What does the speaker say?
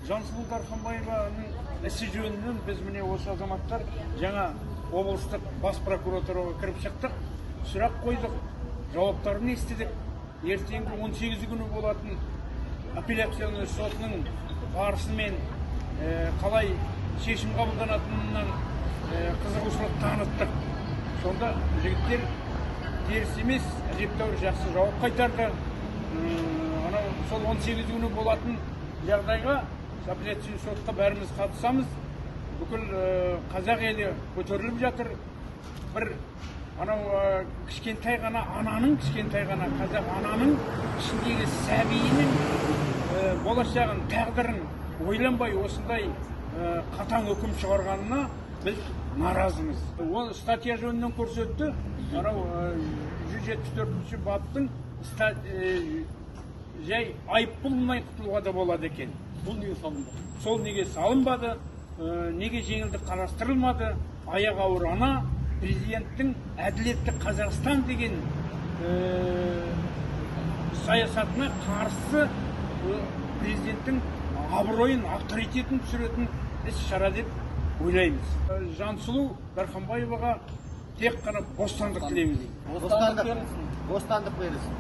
Жансұлу Дарханбаеваның ісі жөнінен біз міне осы азаматтар жаңа облыстық бас прокуратураға кіріп шықтық, сұрақ қойдық, жауаптарын естідік. Ертеңгі 18 күні болатын апелляциялық сотының барысымен қалай шешім қабылданатынынан қызығушылық таныттық. Сонда жігіттер теріс емес, әжептәуір жақсы жауап қайтарды. Сол 18 күні болатын жағдайға апелляциялық сотқа бәріміз қатысамыз. Бүкіл қазақ елі көтеріліп жатыр. Бір кішкентай ғана ананың, қазақ ананың ішіндегі сәбиінің болашағын, тағдырын ойланбай осындай қатаң үкім шығарғанына біз наразымыз. Ол статья жөнінен көрсетті. 174-ші баптың жай айыппұлмен құтылуға да болады екен. Сол неге салынбады, неге жеңілдік қарастырылмады? Аяғы ауыр ана, президенттің әділетті Қазақстан деген саясатына қарсы президенттің абыройын, авторитетін түсіретін іс-шара деп ойлаймыз. Жансұлу Дарханбаеваға тек қана бостандық тілейміз. Бостандық берілсін.